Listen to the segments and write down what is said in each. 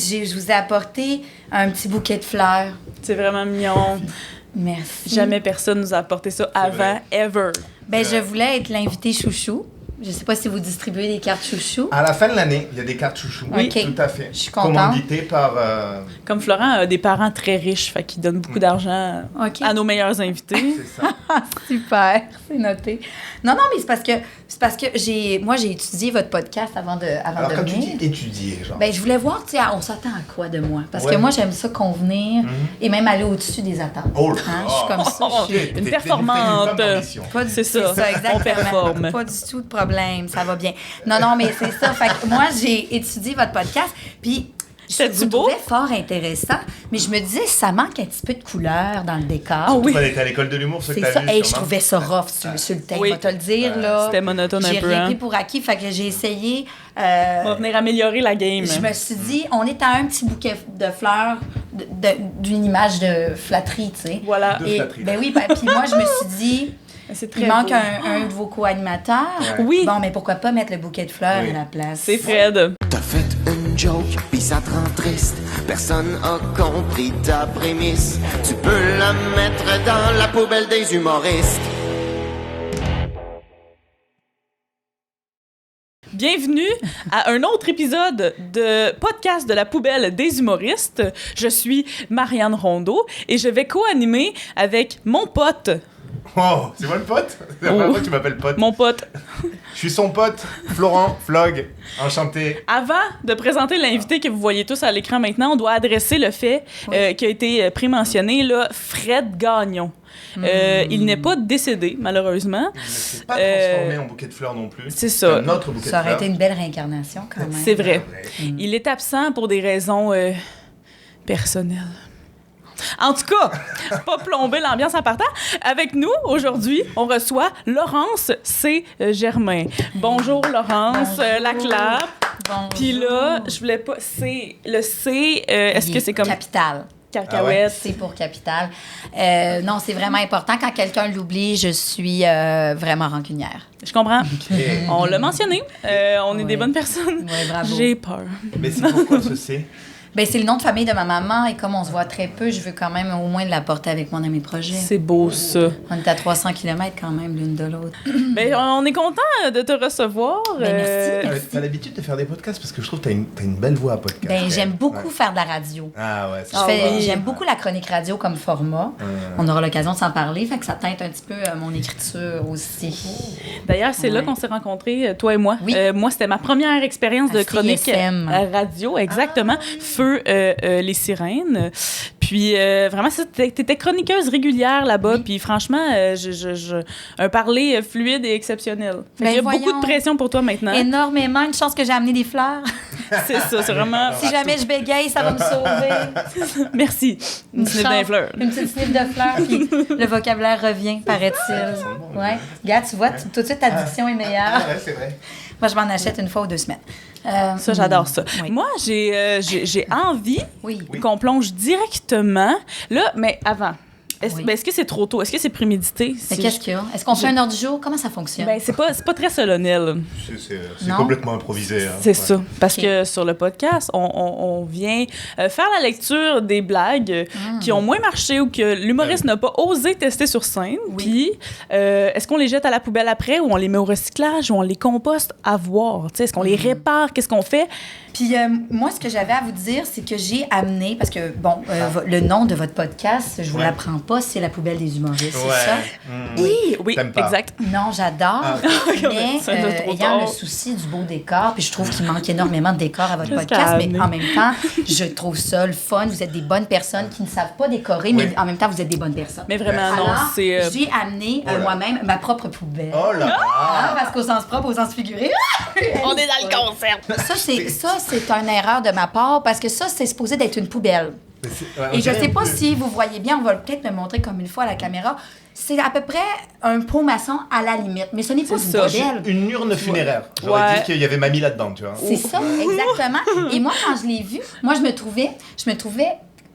je vous ai apporté un petit bouquet de fleurs. C'est vraiment mignon. Merci. Jamais personne nous a apporté ça avant, ever. Ben, je voulais être l'invité chouchou. Je sais pas si vous distribuez des cartes chouchou. À la fin de l'année, il y a des cartes chouchou. Oui, tout à fait. Je suis contente. Commanditées par... Comme Florent a des parents très riches, fait qu'ils donnent beaucoup d'argent à nos meilleurs invités. C'est ça. Super, c'est noté. Non, mais c'est parce que j'ai étudié votre podcast avant de Alors, quand tu venir. dis étudier, genre... Ben, je voulais voir, tu sais, on s'attend à quoi de moi? Parce que Ouais. moi, j'aime ça convenir et même aller au-dessus des attentes. Oh là Hein, je suis comme ça. Une performante. Pas C'est ça. exactement. On performe. Pas du tout de problème, ça va bien. Non, mais c'est ça. Fait que moi, j'ai étudié votre podcast, puis C'est-tu je le beau? trouvais fort intéressant, mais je me disais, ça manque un petit peu de couleur dans le décor. Ah oui. On était à l'école de l'humour, ce que C'est t'as ça. vu, Hey, je sûrement. trouvais ça rough sur le thème, Oui. on va te le dire, là. C'était monotone un J'ai peu, rien hein. pris pour acquis, fait que j'ai essayé. On va venir améliorer la game. Je me suis dit, on est à un petit bouquet de fleurs d'une image de flatterie, tu sais. Voilà. De Et, flatterie. ben oui, puis moi, je me suis dit, C'est très il manque beau. un de vos co-animateurs. Ouais. Oui. Bon, mais pourquoi pas mettre le bouquet de fleurs Oui. à la place? C'est Fred. T'as fait une joke, pis ça te rend triste. Personne a compris ta prémisse. Tu peux la mettre dans la poubelle des humoristes. Bienvenue à un autre épisode de podcast de la poubelle des humoristes. Je suis Marianne Rondeau et je vais co-animer avec mon pote. Oh, c'est moi le pote? C'est la première fois que tu m'appelles pote. Mon pote. Je suis son pote, Florent Flog. Enchanté. Avant de présenter l'invité que vous voyez tous à l'écran maintenant, on doit adresser le fait qui a été pré-mentionné, là, Fred Gagnon. Il n'est pas décédé, malheureusement. Il ne s'est pas transformé en bouquet de fleurs non plus. C'est ça. Un autre bouquet Ça de aurait fleurs. été une belle réincarnation, quand même. C'est vrai. Ouais. Il est absent pour des raisons personnelles. En tout cas, pas plomber l'ambiance en partant. Avec nous, aujourd'hui, on reçoit Laurence C. Germain. Bonjour, Laurence. Bonjour. La clap. Bonjour. Puis là, je voulais pas... Le C, est-ce Il que c'est comme Capital. cacahuète? C'est pour capital. Non, c'est vraiment important. Quand quelqu'un l'oublie, je suis vraiment rancunière. Je comprends. Et- On l'a mentionné. On est des Ouais. bonnes personnes. Ouais, bravo. J'ai peur. Mais c'est pourquoi ce C? Ben, c'est le nom de famille de ma maman et comme on se voit très peu, je veux quand même au moins l'apporter avec moi dans mes projets. C'est beau, ça. On est à 300 km quand même l'une de l'autre. Ben, on est content de te recevoir. Ben, merci. T'as l'habitude de faire des podcasts parce que je trouve que t'as une belle voix à podcast. Ben, j'aime beaucoup Ouais. faire de la radio. Ah ouais, c'est Ah oui. J'aime beaucoup la chronique radio comme format. On aura l'occasion de s'en parler, fait que ça teinte un petit peu mon écriture aussi. D'ailleurs, c'est là Ouais. qu'on s'est rencontrés, toi et moi. Oui. Moi, c'était ma première expérience À de chronique CISM. radio, exactement. Feu les sirènes. Puis, vraiment, t'étais chroniqueuse régulière là-bas. Oui. Puis, franchement, un parler fluide et exceptionnel. Fait Ben, qu'il y a beaucoup voyons. de pression pour toi maintenant. Énormément, une chance que j'ai amené des fleurs. C'est ça, c'est vraiment... Si jamais je bégaye, ça va me sauver. Merci. Une snip chance, d'un fleur. Une petite snip de fleurs, puis le vocabulaire revient, paraît-il. Ouais. Regarde, tu vois, tout de suite, ta diction est meilleure. Ah ouais, c'est vrai. Moi, je m'en achète une fois ou 2 semaines. Ça, j'adore ça. Oui. Moi, j'ai envie Oui. qu'on plonge directement. Là, mais avant, Oui. est-ce que c'est trop tôt? Est-ce que c'est prémédité? Mais qu'est-ce qu'il y a? Est-ce qu'on fait un ordre du jour? Comment ça fonctionne? Ben, c'est pas très solennel. C'est Non. complètement improvisé. Hein. C'est Ouais. ça. Parce Ok. que sur le podcast, on vient faire la lecture des blagues qui ont moins marché ou que l'humoriste n'a pas osé tester sur scène. Oui. Puis, est-ce qu'on les jette à la poubelle après ou on les met au recyclage ou on les composte à voir? Tu sais, est-ce qu'on les répare? Qu'est-ce qu'on fait? Puis moi, ce que j'avais à vous dire, c'est que j'ai amené, parce que, bon, le nom de votre podcast, je vous Ouais. l'apprends pas, c'est La poubelle des humoristes, Ouais. c'est ça? Oui, oui, T'aimes pas. exact. Non, j'adore, Ah, mais Ça doit être trop ayant tard. le souci du beau décor, puis je trouve qu'il manque énormément de décor à votre Qu'est-ce podcast, qu'elle a mais amené? en même temps, je trouve ça le fun. Vous êtes des bonnes personnes qui ne savent pas décorer, mais Oui. en même temps, vous êtes des bonnes personnes. Mais vraiment, non, Alors, c'est... j'ai amené Oh là. moi-même ma propre poubelle. Oh là Ah, là! parce qu'au sens propre, au sens figuré. on est dans le concept! Ça, c'est une erreur de ma part, parce que ça, c'est supposé d'être une poubelle. Mais ouais, on Et je dirait sais un pas peu- si vous voyez bien, on va peut-être me montrer comme une fois à la caméra. C'est à peu près un pot maçon à la limite, mais ce n'est pas une C'est ça. poubelle. Une urne funéraire. J'aurais Ouais. dit qu'il y avait mamie là-dedans, tu vois. C'est ça, exactement. Et moi, quand je l'ai vu, moi, je me trouvais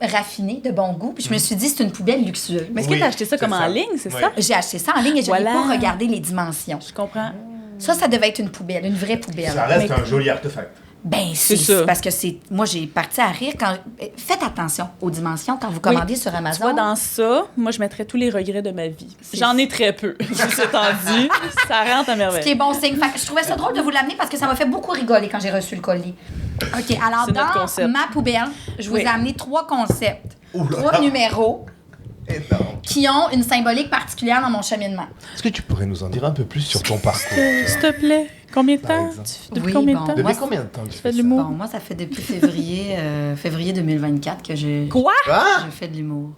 raffinée, de bon goût, puis je me suis dit, c'est une poubelle luxueuse. Mais est-ce que Oui, t'as acheté ça c'est comme en ça. ligne, c'est Oui. ça? J'ai acheté ça en ligne et je n'ai Voilà. pas regardé les dimensions. Je comprends. Ça devait être une poubelle, une vraie poubelle. Ça reste Mais- un joli artefact. Ben, C'est ça. c'est parce que c'est... Moi, j'ai parti à rire quand... Faites attention aux dimensions quand vous commandez sur Amazon. Tu vois, dans ça, moi, je mettrais tous les regrets de ma vie. C'est J'en ai très peu. Ceci étant dit, ça rentre à Ce merveille. qui est bon signe. Fait que je trouvais ça drôle de vous l'amener parce que ça m'a fait beaucoup rigoler quand j'ai reçu le colis. OK, alors C'est notre dans concept. ma poubelle, je vous Oui. ai amené 3 concepts. Oula. 3 numéros Énorme. qui ont une symbolique particulière dans mon cheminement. Est-ce que tu pourrais nous en dire un peu plus sur ton parcours? S'il te plaît, combien de Par temps? exemple. Depuis Oui, combien bon. de temps? Depuis Moi, combien de temps tu fais fais de ça? l'humour. Bon, moi, ça fait depuis février 2024 que je Quoi? Ah! je fais de l'humour.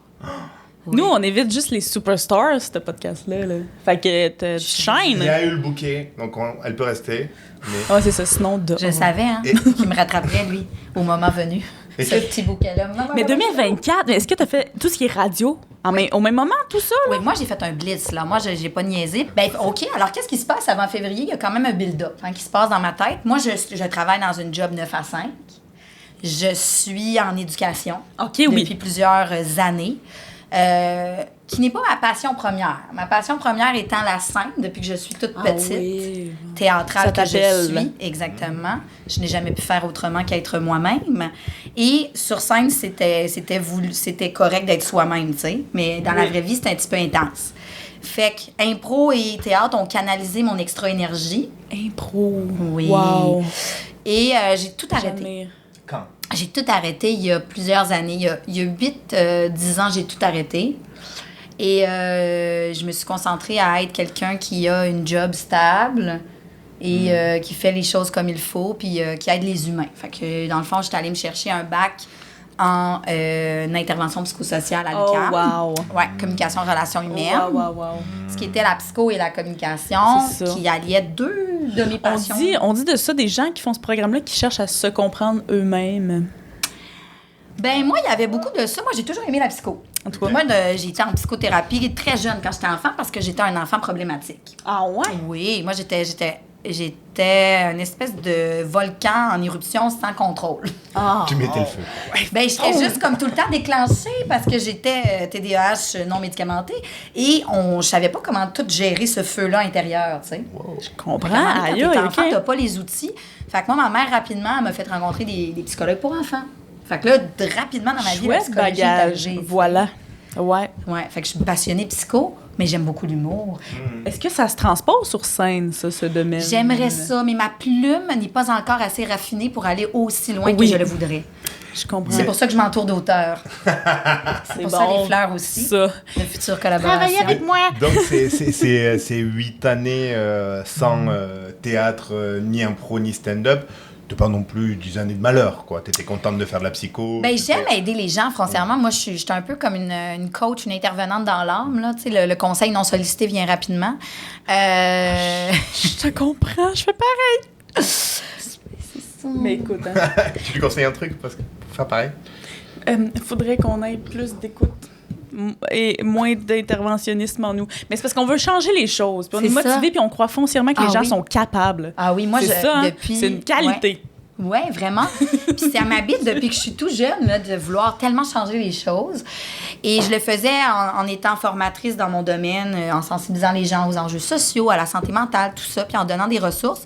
Oui. Nous, on évite juste les superstars, ce podcast-là. Là. Fait que tu shine. Il y a eu le bouquet, donc elle peut rester. Mais... Ouais, c'est ça. Sinon, Je le savais, hein, Et- qu'il me rattraperait, lui, au moment venu. Et Ce que- petit bouquet-là. Mais 2024, est-ce que tu as fait tout ce qui est radio au même moment, tout ça? Oui, moi, j'ai fait un blitz, là. Moi, j'ai pas niaisé. Ben, OK, alors qu'est-ce qui se passe avant février? Il y a quand même un build-up qui se passe dans ma tête. Moi, je travaille dans une job 9 à 5. Je suis en éducation OK, oui. depuis plusieurs années, qui n'est pas ma passion première. Ma passion première étant la scène, depuis que je suis toute petite. Oui. Théâtrale Ça que je t'appelle. suis, exactement. Je n'ai jamais pu faire autrement qu'être moi-même. Et sur scène, c'était correct d'être soi-même, tu sais. Mais dans la vraie vie, c'était un petit peu intense. Fait que impro et théâtre ont canalisé mon extra-énergie. Impro. Oui. Wow. Et j'ai tout arrêté. J'admire. Quand? J'ai tout arrêté il y a plusieurs années. Il y a 8-10 ans, j'ai tout arrêté. Et je me suis concentrée à être quelqu'un qui a une job stable et qui fait les choses comme il faut, puis qui aide les humains. Fait que, dans le fond, j'étais allée me chercher un bac en intervention psychosociale à Oh, l'UQAM. wow. Ouais, communication, relations humaines. Wow. Ce qui était la psycho et la communication, C'est ça. qui alliait 2 de mes passions. On dit de ça des gens qui font ce programme-là qui cherchent à se comprendre eux-mêmes. Ben moi, il y avait beaucoup de ça. Moi, j'ai toujours aimé la psycho. En tout cas. Moi, j'ai été en psychothérapie très jeune quand j'étais enfant parce que j'étais un enfant problématique. Ah ouais? Oui, moi, j'étais une espèce de volcan en éruption sans contrôle. Ah. Tu mettais le feu. Ben, je serais juste comme tout le temps déclenchée parce que j'étais TDAH non médicamenté et je savais pas comment tout gérer ce feu-là intérieur, tu sais. Je comprends. Quand Aïe, t'es enfant, ok. t'as pas les outils. Fait que moi, ma mère, rapidement, elle m'a fait rencontrer des psychologues pour enfants. Fait que là, rapidement dans ma vie, la Chouette psychologie est bagage. arrivée. Voilà. Ouais. Ouais, fait que je suis passionnée psycho, mais j'aime beaucoup l'humour. Est-ce que ça se transpose sur scène, ça, ce domaine? J'aimerais ça, mais ma plume n'est pas encore assez raffinée pour aller aussi loin que Oui. je le voudrais. Je comprends. C'est pour ça que je m'entoure d'auteurs. C'est pour ça les fleurs aussi. Ça. De futures collaborations. moi. Donc, c'est 8 années sans théâtre, ni impro, ni stand-up. T'es pas non plus 10 années de malheur, quoi. T'étais contente de faire de la psycho. Ben, j'aime aider les gens, foncièrement. Moi, je suis un peu comme une coach, une intervenante dans l'âme. Là. Tu sais, le conseil non sollicité vient rapidement. Je te comprends, je fais pareil. Mais écoute, hein, Tu lui conseilles un truc parce que pour faire pareil? faudrait qu'on ait plus d'écoute et moins d'interventionnisme en nous. Mais c'est parce qu'on veut changer les choses. Puis on C'est est ça. motivé puis on croit foncièrement que les Ah gens oui. sont capables. Ah oui, moi, c'est ça, hein? depuis... C'est une qualité. Ouais, vraiment. Puis ça m'habite depuis que je suis tout jeune, là, de vouloir tellement changer les choses. Et je le faisais en étant formatrice dans mon domaine, en sensibilisant les gens aux enjeux sociaux, à la santé mentale, tout ça, puis en donnant des ressources.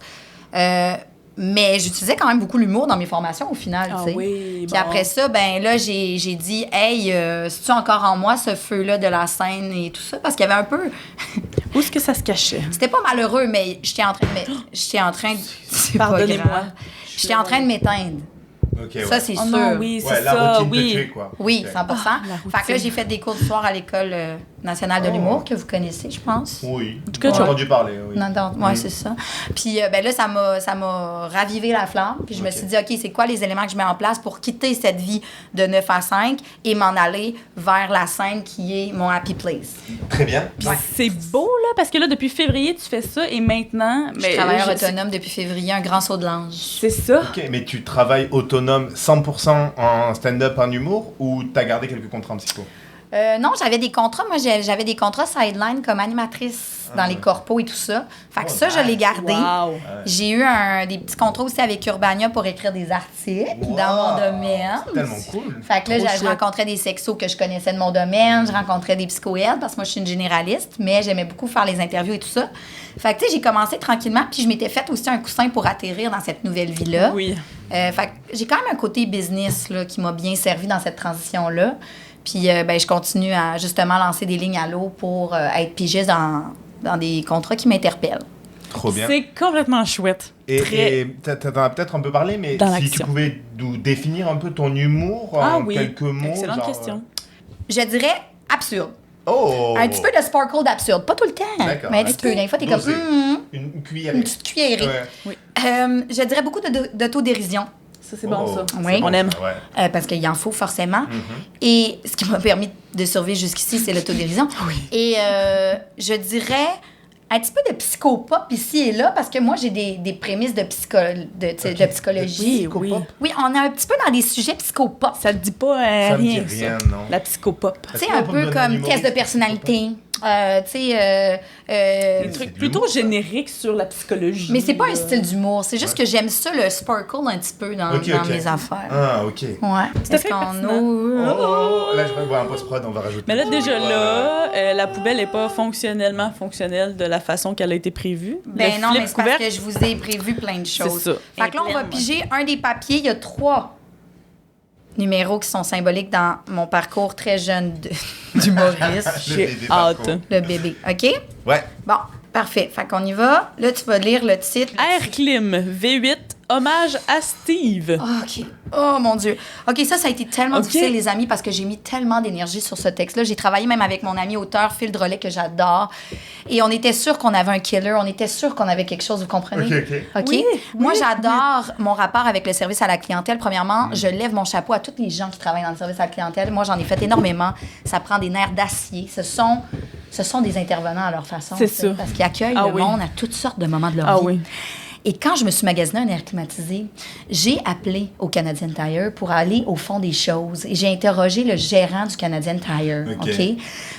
Mais j'utilisais quand même beaucoup l'humour dans mes formations au final, Ah tu sais. oui, Puis bon. après ça, ben là, j'ai dit, hey, c'est-tu encore en moi ce feu-là de la scène et tout ça? Parce qu'il y avait un peu... Où est-ce que ça se cachait? C'était pas malheureux, mais j'étais en train de... C'est pas Pardonnez-moi. grave. J'étais en train de m'éteindre. Ok, Ça, c'est Oh sûr. non, oui, c'est Ouais, la ça, routine oui. te tue, quoi. Oui, Ok. 100 la Fait que là, j'ai fait des cours du soir à l'École nationale de Oh. l'humour, que vous connaissez, je pense. Oui. tout cas, J'ai tu- entendu parler, oui. Ouais, c'est ça. Puis ben là, ça m'a ravivé la flamme. Puis je me Ok. suis dit, OK, c'est quoi les éléments que je mets en place pour quitter cette vie de 9 à 5 et m'en aller vers la scène qui est mon happy place. Très bien. Puis c'est beau, là, parce que là, depuis février, tu fais ça et maintenant... Je suis travailleur autonome depuis février, un grand saut de l'ange. C'est ça. Ok, mais tu travailles autonome 100% en stand-up, en humour, ou t'as gardé quelques contrats en psycho? Non, j'avais des contrats. Moi, j'avais des contrats sideline comme animatrice dans les corpos et tout ça. Fait que ça, je l'ai gardé. Wow. J'ai eu des petits contrats aussi avec Urbania pour écrire des articles dans mon domaine. C'est tellement cool. Fait que là, Trop je chouette. rencontrais des sexos que je connaissais de mon domaine, je rencontrais des psychoèdes parce que moi, je suis une généraliste, mais j'aimais beaucoup faire les interviews et tout ça. Fait que, tu sais, j'ai commencé tranquillement, puis je m'étais fait aussi un coussin pour atterrir dans cette nouvelle vie-là. Oui. Fait que j'ai quand même un côté business là, qui m'a bien servi dans cette transition-là. Puis, ben, je continue à justement lancer des lignes à l'eau pour être pigiste dans des contrats qui m'interpellent. Trop bien. C'est complètement chouette. Et t'en as peut-être un peu parlé, mais Dans si tu l'action. pouvais nous définir un peu ton humour Ah en oui. quelques mots. Excellente genre, question. Je dirais absurde. Oh! Un petit peu de sparkle d'absurde. Pas tout le temps, D'accord. mais un petit Ok. peu. Des fois, t'es comme... Dosé. Une cuillerée. une petite cuillerée. Ouais. Je dirais beaucoup d'autodérision. Ça, c'est bon, Oh, ça. Oui. On aime. Ouais. Parce qu'il en faut forcément. Mm-hmm. Et ce qui m'a permis de survivre jusqu'ici, c'est l'autodérision. Et je dirais un petit peu de psychopop ici et là, parce que moi, j'ai des prémices de psychologie. Oui, oui. Oui, on est un petit peu dans des sujets psychopop. Ça te dit pas Ça me dit rien, rien, ça. non. La psychopop. Tu sais, Est-ce qu'on un peut peu me donner un comme humoriste test de personnalité. Tu sais... Des C'est trucs de plutôt l'humour, ça. génériques sur la psychologie. mais c'est pas un là. style d'humour. C'est juste que j'aime ça, le sparkle, un petit peu dans, Ok, dans ok. mes affaires. Ah, ok. Ouais. Tout à fait pertinent. Oh, là, je vais voir un post-prod, on va rajouter. Mais là, déjà là, la poubelle n'est pas fonctionnellement fonctionnelle de la façon qu'elle a été prévue. Ben Le non, flip mais c'est parce couvercle, que je vous ai prévu plein de choses. C'est ça. Fait que là, on va Pleine, piger un des papiers. Il y a 3 numéros qui sont symboliques dans mon parcours très jeune d'humoriste. Le J'ai bébé hâte. parcours. Le bébé. OK? Ouais. Bon, parfait. Fait qu'on y va. Là, tu vas lire le titre. Air Clim V8, hommage à Steve. Oh, OK. Oh, mon Dieu. OK, ça a été tellement OK. difficile, les amis, parce que j'ai mis tellement d'énergie sur ce texte-là. J'ai travaillé même avec mon ami auteur Phil Drolet, que j'adore. Et on était sûr qu'on avait un killer. On était sûr qu'on avait quelque chose, vous comprenez? OK, OK. OK? Oui, Moi, oui, j'adore mon rapport avec le service à la clientèle. Premièrement, je lève mon chapeau à tous les gens qui travaillent dans le service à la clientèle. Moi, j'en ai fait énormément. Ça prend des nerfs d'acier. Ce sont des intervenants à leur façon. C'est tu sais, ça. Parce qu'ils accueillent Ah le oui. monde à toutes sortes de moments de leur Ah vie. oui. Et quand je me suis magasiné un air climatisé, j'ai appelé au Canadian Tire pour aller au fond des choses. Et j'ai interrogé le gérant du Canadian Tire, OK. OK?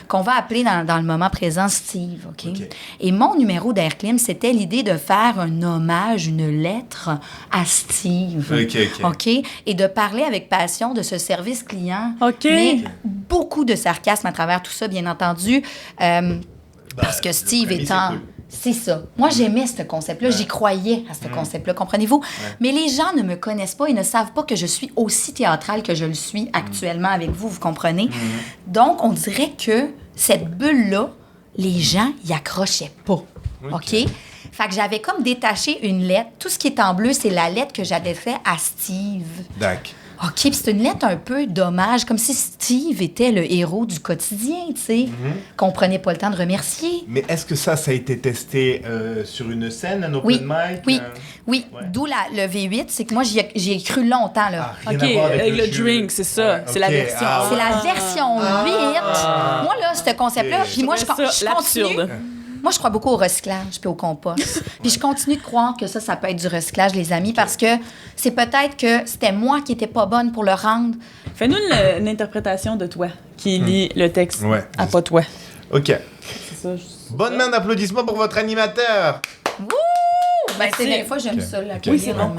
Qu'on va appeler dans le moment présent Steve, OK? OK. Et mon numéro d'Airclim, c'était l'idée de faire un hommage, une lettre à Steve. OK, OK. OK? Et de parler avec passion de ce service client. OK. Mais beaucoup de sarcasme à travers tout ça, bien entendu. Parce que le Steve prémisse étant... est cool. C'est ça. Moi, j'aimais ce concept-là. J'y croyais à ce concept-là, comprenez-vous? Mais les gens ne me connaissent pas et ne savent pas que je suis aussi théâtrale que je le suis actuellement avec vous, vous comprenez? Donc, on dirait que cette bulle-là, les gens y accrochaient pas. OK? Fait que j'avais comme détaché une lettre. Tout ce qui est en bleu, c'est la lettre que j'avais fait à Steve. D'accord. OK, puis c'est une lettre un peu d'hommage, comme si Steve était le héros du quotidien, tu sais, qu'on prenait pas le temps de remercier. Mais est-ce que ça a été testé sur une scène, un open Oui, mic? oui, oui. Ouais. D'où le V8, c'est que moi, j'y ai cru longtemps, là. Ah, rien OK, à voir avec le jeu. drink, c'est ça. Ouais, C'est la ok. version. Ah, C'est ouais. la version 8. Moi, là, ce concept-là, Ok. puis moi, je continue. l'absurde. Moi, je crois beaucoup au recyclage puis au compost. Puis je continue de croire que ça peut être du recyclage, les amis, parce que c'est peut-être que c'était moi qui n'étais pas bonne pour le rendre. Fais-nous une interprétation de toi qui lit le texte Ouais. à pas toi. OK. C'est ça. Bonne main d'applaudissements pour votre animateur. Wouh! Ben, c'est des fois, j'aime ça, la Oui, c'est bon.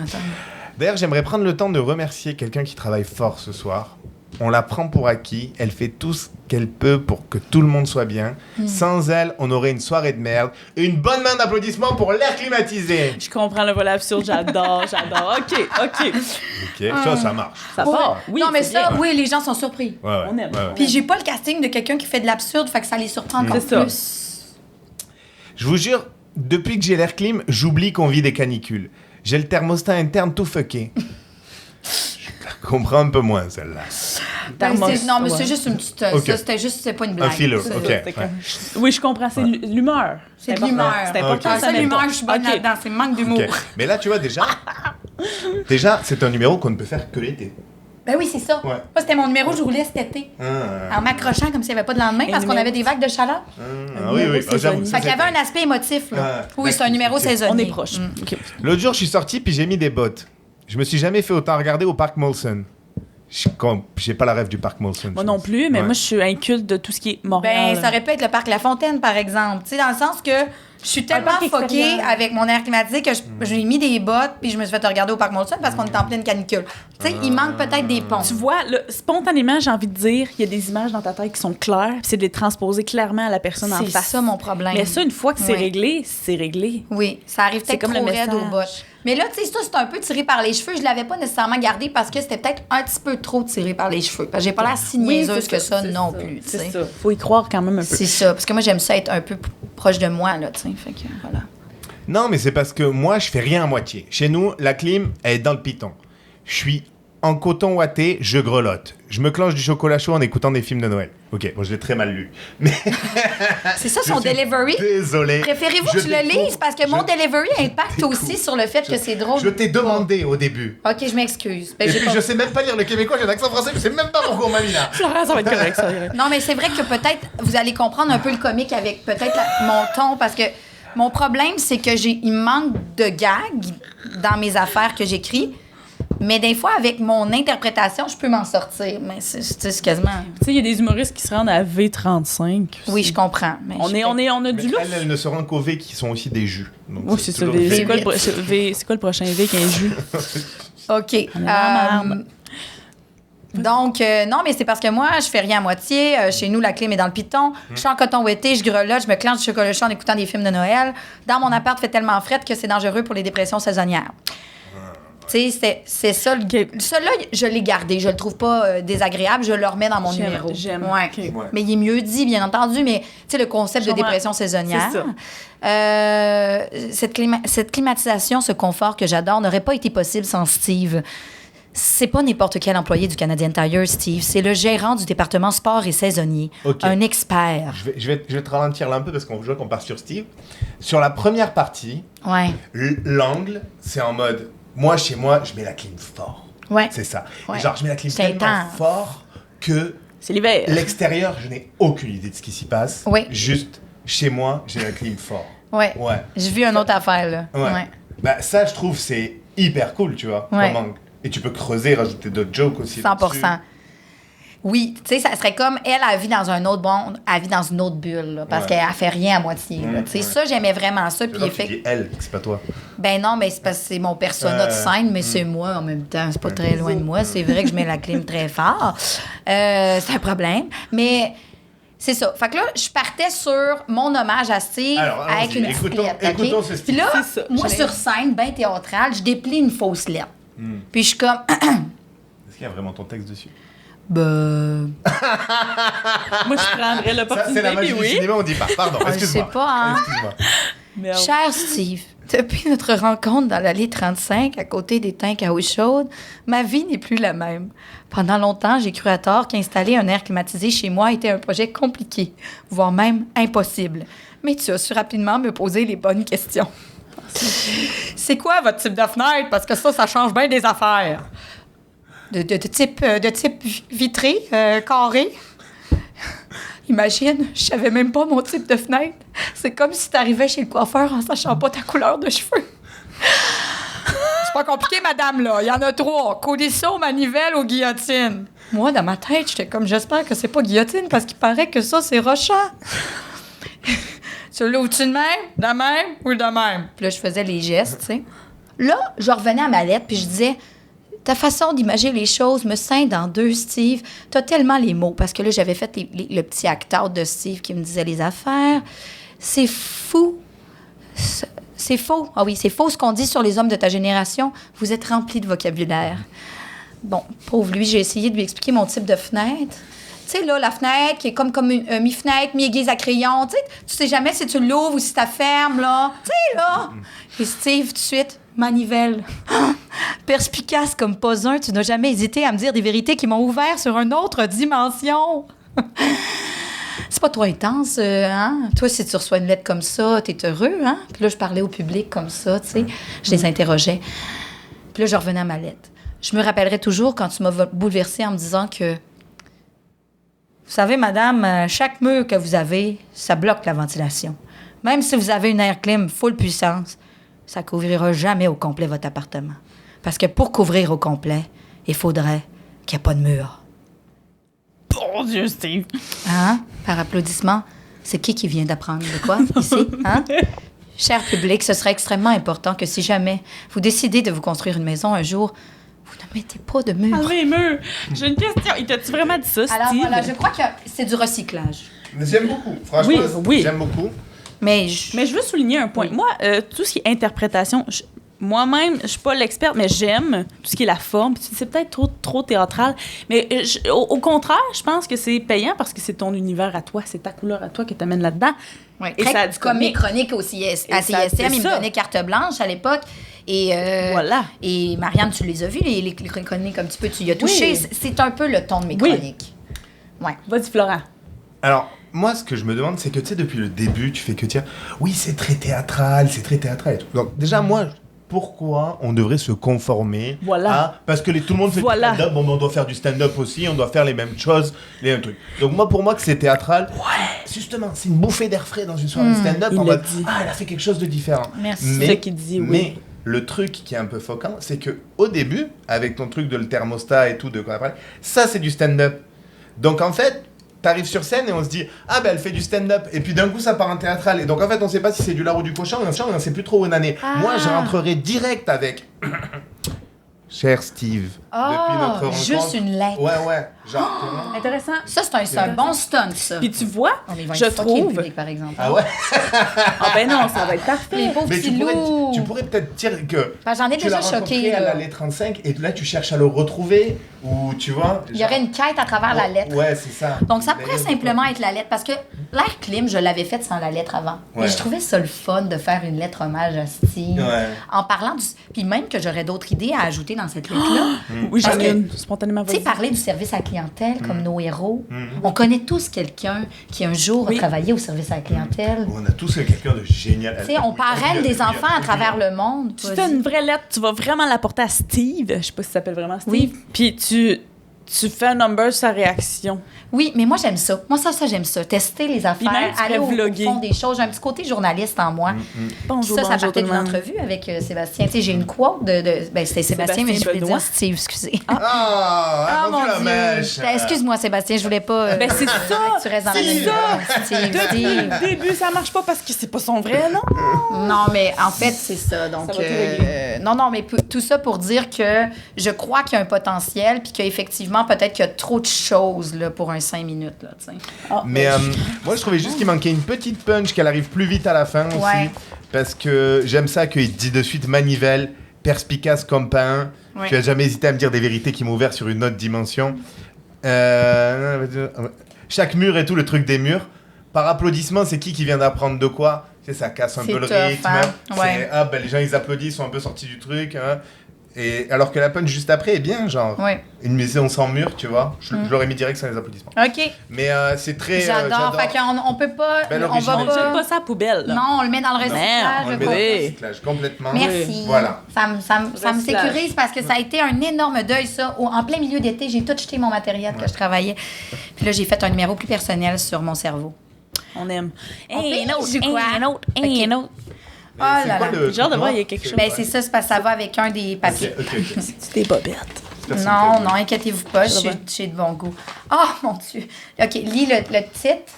D'ailleurs, j'aimerais prendre le temps de remercier quelqu'un qui travaille fort ce soir. On la prend pour acquis. Elle fait tout ce qu'elle peut pour que tout le monde soit bien. Sans elle, on aurait une soirée de merde. Une bonne main d'applaudissements pour l'air climatisé. Je comprends le volet absurde, j'adore. OK. OK, ça marche. Ça part. Oui, non, mais c'est ça, bien. oui, les gens sont surpris. Ouais, ouais. On aime. Ouais, ouais. Puis j'ai pas le casting de quelqu'un qui fait de l'absurde, fait que ça les surprend encore C'est ça. plus. Je vous jure, depuis que j'ai l'air clim, j'oublie qu'on vit des canicules. J'ai le thermostat interne tout fucké. Je la comprends un peu moins, celle-là. Ben, Thermos, non, mais ouais. c'est juste une petite. Ok. Ça, c'était pas une blague. Un filler, C'est ok. ça. C'était comme- Oui, je comprends. C'est l'humeur. C'est de important. l'humeur. C'est important. Ah, ça, met l'humeur, pas. je suis bonne OK. là-dedans. C'est manque d'humour. Ok. Mais là, tu vois, déjà, c'est un numéro qu'on ne peut faire que l'été. Ben oui, c'est ça. Ouais. Moi, c'était mon numéro, je roulais cet été. Ah, En m'accrochant comme s'il n'y avait pas de lendemain parce qu'on numéro- avait des vagues de chaleur. oui, numéro oui. Ah, j'avoue, saisonnier. ça, Fait qu'il y avait c'était- un aspect émotif, là. Ouais. Oui, c'est un numéro Ok. saisonnier. On est proche. OK. L'autre jour, je suis sorti puis j'ai mis des bottes. Je me suis jamais fait autant regarder au parc Molson. J'ai pas la rêve du parc Molson. Moi non plus, mais Ouais. moi, je suis inculte de tout ce qui est Montréal. Ben, ça aurait pu être le parc La Fontaine, par exemple. Tu sais, dans le sens que je suis tellement parc foquée extérieur. avec mon air climatisé que j'ai mis des bottes puis je me suis fait regarder au parc Molson parce qu'on est en pleine canicule. Tu sais, il manque peut-être des ponts. Tu vois, là, spontanément, j'ai envie de dire, il y a des images dans ta tête qui sont claires, puis c'est de les transposer clairement à la personne en C'est face. ça mon problème. Mais ça, une fois que c'est Ouais. réglé, c'est réglé. Oui, ça arrive C'est peut-être comme trop le raide au message. bout. Mais là, tu sais, ça, c'est un peu tiré par les cheveux. Je l'avais pas nécessairement gardé parce que c'était peut-être un petit peu trop tiré par les cheveux. Parce que j'ai pas l'air si niaiseuse que ça non plus, tu C'est sais. ça. Faut y croire quand même un peu. C'est ça. Parce que moi, j'aime ça être un peu proche de moi, là, tu sais. Fait que, voilà. Non, mais c'est parce que moi, je fais rien à moitié. Chez nous, la clim, elle est dans le piton. Je suis en coton ouaté, je grelotte. Je me clenche du chocolat chaud en écoutant des films de Noël. Ok, bon, je l'ai très mal lu. Mais C'est ça je son suis delivery? Désolé. Préférez-vous Je que je le découvre- lise? Parce que mon je delivery impacte découvre. aussi sur le fait que c'est drôle. Je t'ai demandé au début. OK, je m'excuse. Ben, Et j'ai puis pas- je sais même pas lire le québécois, j'ai un accent français, je sais même pas pourquoi on m'a mis là. Florent, ça va être correct, ça. Non, mais c'est vrai que peut-être vous allez comprendre un peu le comique avec peut-être mon ton parce que mon problème, c'est que il me manque de gags dans mes affaires que j'écris. Mais des fois, avec mon interprétation, je peux m'en sortir. Mais c'est quasiment... Tu sais, il y a des humoristes qui se rendent à V35. Oui, je comprends. Mais On a Mais du lousse. elles ne se rendent qu'au V qui sont aussi des jus. Donc Oui, c'est ça. toujours C'est V. quoi, c'est quoi le prochain V qui est un jus? OK. On est dans la merde. Donc, non, mais c'est parce que moi, je fais rien à moitié. Chez nous, la clim est dans le piton. Je suis en coton ouetté, je grelotte, je me clenche du chocolat chaud en écoutant des films de Noël. Dans mon appart, fait tellement fret que c'est dangereux pour les dépressions saisonnières. Tu sais, c'est ça. Celui-là, je l'ai gardé. Je le trouve pas désagréable. Je le remets dans mon numéro. J'aime. Ouais. OK. Ouais. Mais il est mieux dit, bien entendu. Mais tu sais, le concept Je de comprends. dépression saisonnière. C'est Cette climatisation, ce confort que j'adore, n'aurait pas été possible sans Steve. C'est pas n'importe quel employé du Canadian Tire, Steve. C'est le gérant du département sport et saisonnier. OK. Un expert. Je vais te ralentir là un peu parce qu'on voit qu'on part sur Steve. Sur la première partie, Ouais. l'angle, c'est en mode, moi, chez moi, je mets la clim fort. Ouais. C'est ça. Ouais. Genre, je mets la clim C'est tellement intense. fort que C'est l'hiver. l'extérieur, je n'ai aucune idée de ce qui s'y passe. Oui. Juste, chez moi, j'ai la clim fort. Ouais. Ouais. J'ai vu une autre affaire, là. Ouais. Bah, ça, je trouve, c'est hyper cool, tu vois, Ouais. comme angle. Et tu peux creuser, rajouter d'autres jokes aussi. 100%. là-dessus. Oui, tu sais, ça serait comme elle vit dans un autre monde, elle vit dans une autre bulle, là, parce Ouais. qu'elle fait rien à moitié. là. Tu sais, ouais. ça, j'aimais vraiment ça. Puis Non, tu dis elle, c'est pas toi. ben non, mais c'est parce que c'est mon persona de scène, mais c'est moi en même temps. C'est pas très loin de moi. C'est vrai que je mets la clim très fort. C'est un problème. Mais c'est ça. Fait que là, je partais sur mon hommage à Steve Alors, avec allons-y. une petite lettre. OK? Écoutons ce Puis là, C'est ça. moi, J'allais- sur scène, bien théâtrale, je déplie une fausse lettre. Puis je suis comme, Est-ce qu'il y a vraiment ton texte dessus? ben. Moi, je prendrais Ça, l'opportunité, c'est la magie puis du oui. cinéma, on dit pas. Pardon, Je excuse-moi. sais pas, hein. Excuse-moi. Merde. Cher Steve, depuis notre rencontre dans l'allée 35, à côté des tanks à eau chaude, ma vie n'est plus la même. Pendant longtemps, j'ai cru à tort qu'installer un air climatisé chez moi était un projet compliqué, voire même impossible. Mais tu as su rapidement me poser les bonnes questions. C'est quoi votre type de fenêtre? Parce que ça change bien des affaires. De type vitré, carré? Imagine, je savais même pas mon type de fenêtre. C'est comme si t'arrivais chez le coiffeur en sachant pas ta couleur de cheveux. C'est pas compliqué, madame, là. Il y en a 3. Codisson, manivelle ou guillotine. Moi, dans ma tête, j'étais comme, j'espère que c'est pas guillotine parce qu'il paraît que ça, c'est rochant. Celui-là, où-tu de même ou de même? Puis là, je faisais les gestes, tu sais. Là, je revenais à ma lettre, puis je disais, ta façon d'imaginer les choses me scinde en deux, Steve. T'as tellement les mots. Parce que là, j'avais fait le petit act-out de Steve qui me disait les affaires. C'est fou. C'est faux. Ah oui, c'est faux ce qu'on dit sur les hommes de ta génération. Vous êtes remplis de vocabulaire. Bon, pauvre lui, j'ai essayé de lui expliquer mon type de fenêtre. Tu sais, là, la fenêtre qui est comme une mi-fenêtre, mi-aiguise à crayon. Tu sais, tu sais jamais si tu l'ouvres ou si tu la fermes, là. Tu sais, là. Et Steve, tout de suite, manivelle. Perspicace comme pas un, tu n'as jamais hésité à me dire des vérités qui m'ont ouvert sur une autre dimension. C'est pas trop intense, hein? Toi, si tu reçois une lettre comme ça, t'es heureux, hein? Puis là, je parlais au public comme ça, tu sais. Je les interrogeais. Puis là, je revenais à ma lettre. Je me rappellerai toujours quand tu m'as bouleversée en me disant que... Vous savez, madame, chaque mur que vous avez, ça bloque la ventilation. Même si vous avez une air clim full puissance, ça couvrira jamais au complet votre appartement. Parce que pour couvrir au complet, il faudrait qu'il n'y a pas de mur. Mon Dieu, Steve. Hein? Par applaudissement, c'est qui vient d'apprendre de quoi ici? Hein? Cher public, ce serait extrêmement important que si jamais vous décidez de vous construire une maison un jour, vous ne mettez pas de mur. Enlevez les murs. J'ai une question. Il t'a-tu vraiment dit ça, Steve? Alors voilà, je crois que c'est du recyclage. Mais j'aime beaucoup. Franchement, Oui. j'aime beaucoup. Mais je veux souligner un point. Moi, tout ce qui est interprétation, moi-même, je suis pas l'experte, mais j'aime tout ce qui est la forme. Puis c'est peut-être trop théâtral. Mais au contraire, je pense que c'est payant parce que c'est ton univers à toi, c'est ta couleur à toi qui t'amène là-dedans. ouais, Et ça a du comme mes comique. chroniques à CISM, ils ça. me donnaient carte blanche à l'époque. Et, Voilà. Et Marianne, tu les as vues, les chroniques un petit peu, tu y as touché. Oui. C'est un peu le ton de mes Oui. chroniques. Ouais. Vas-y, Florent. Alors, moi, ce que je me demande, c'est que, tu sais, depuis le début, tu fais que dire, oui, c'est très théâtral et tout. Donc, déjà, moi, pourquoi on devrait se conformer à... Parce que tout le monde fait du stand-up, bon, on doit faire du stand-up aussi, on doit faire les mêmes choses, les mêmes trucs. Donc, pour moi, que c'est théâtral, justement, c'est une bouffée d'air frais dans une soirée de stand-up. Il en l'a mode, dit. elle a fait quelque chose de différent. Merci. C'est ça qu'il dit, oui. Mais le truc qui est un peu foquant, c'est que au début, avec ton truc de le thermostat et tout, de quoi après, ça, c'est du stand-up. Donc, en fait... T'arrives sur scène et on se dit ah ben elle fait du stand-up et puis d'un coup ça part en théâtral et donc en fait on sait pas si c'est du lard ou du cochon et on sait plus trop où on en est. Moi je rentrerai direct avec cher Steve depuis notre rencontre. Juste une lettre. Ouais genre Intéressant. Ça c'est un bon stunt ça. Puis tu vois, On est je trouve... le public, par exemple. ah ouais. Ah ben non, ça va être parfait. Les pauvres Mais petits loups. tu pourrais peut-être dire que J'en ai tu déjà l'as rencontré choqué. à là. l'allée 35 et là tu cherches à le retrouver ou tu vois. Il y aurait une quête à travers la lettre. Ouais c'est ça. Donc, ça pourrait simplement être la lettre, parce que l'air clim, je l'avais faite sans la lettre avant. Ouais. Et je trouvais ça le fun de faire une lettre hommage à Steve. Ouais. En parlant du... Puis même que j'aurais d'autres idées à ajouter dans cette lettre-là. Oui, Parce j'en ai que, une, spontanément. Tu sais, parler du service à la clientèle comme nos héros. On connaît tous quelqu'un qui un jour a travaillé au service à la clientèle. On a tous quelqu'un de génial. Tu sais, on parraine des enfants à travers le monde. Tu fais une vraie lettre, tu vas vraiment la porter à Steve. Je sais pas si ça s'appelle vraiment Steve. Oui. Puis tu fais un number sur sa réaction. Oui, mais moi, j'aime ça. Moi, ça, j'aime ça. Tester les affaires, même, tu aller ferais au vlogger. fond des choses. J'ai un petit côté journaliste en moi. Bonjour, Ça bonjour partait tout d'une le monde. entrevue avec Sébastien. Tu sais, j'ai une quote ben, c'était Sébastien, mais je voulais Benoît. dire Steve, excusez. Ah mon la Dieu. mèche. Excuse-moi, Sébastien, je voulais pas... Ben, c'est ça. que tu restes dans la C'est même ça. Steve, Depuis Steve. le début, ça marche pas parce que c'est pas son vrai nom. Non, mais en fait, c'est ça. Donc, Ça va tout régler. non, mais tout ça pour dire que je crois qu'il y a un potentiel, puis qu'effectivement, peut-être qu'il y a trop de choses là, pour un 5 minutes. Là, tu sais. Mais moi, je trouvais juste qu'il manquait une petite punch, qu'elle arrive plus vite à la fin aussi. Ouais. Parce que j'aime ça qu'il dit de suite manivelle, perspicace comme pas un. Ouais. Tu as jamais hésité à me dire des vérités qui m'ont ouvert sur une autre dimension. Chaque mur et tout, le truc des murs. Par applaudissement, c'est qui vient d'apprendre de quoi? Tu sais, ça casse un C'est peu le tough, rythme. hein? C'est, Ouais. ben, les gens, ils applaudissent, sont un peu sortis du truc. Hein. Et alors que la punch juste après est bien, genre. Ouais. Une maison sans mur, tu vois. Je l'aurais mis direct sans les applaudissements. OK. Mais c'est très... J'adore. Fait qu'on peut pas... Belle on va originalité. On jette pas... pas ça à la poubelle. Là. Non, on le met dans le recyclage. On le je met dans crois. le recyclage, complètement. Merci. Voilà. Ça me Recyclage. sécurise parce que ça a été un énorme deuil, ça. En plein milieu d'été, j'ai tout jeté mon matériel que je travaillais. Puis là, j'ai fait un numéro plus personnel sur mon cerveau. On aime. On peut Un autre, y jouer quoi? un autre, Ok. un autre. Mais Oh c'est là quoi là. le J'ai hâte de truc voir, il y a noir? quelque chose. Ben, c'est ça, c'est parce que ça va avec un des papiers. Ok. C'est des bobettes. Personne Non, ne non, inquiétez-vous pas, j'ai de bon goût. Oh, mon Dieu. OK, lis le titre.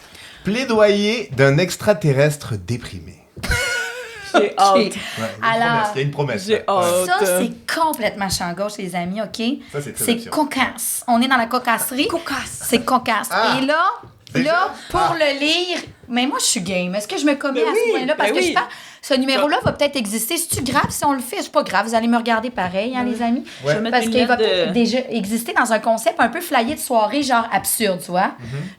Plaidoyer d'un extraterrestre déprimé. J'ai hâte. Ouais, Alors, il y a une promesse. j'ai là. hâte. Ça, c'est complètement champ gauche, les amis, OK? Ça, c'est très C'est absurde. cocasse. On est dans la cocasserie. Cocasse. C'est cocasse. Ah. Et là, Déjà? pour le lire, mais moi, je suis game. Est-ce que je me commets Ben à ce oui, point-là? Parce ben que oui. je pense ce numéro-là va peut-être exister. C'est-tu grave si on le fait? C'est pas grave. Vous allez me regarder pareil, hein, les amis? Ouais. Je vais mettre Parce une qu'il va lettre peut-être de... déjà exister dans un concept un peu flyé de soirée, genre absurde, tu vois?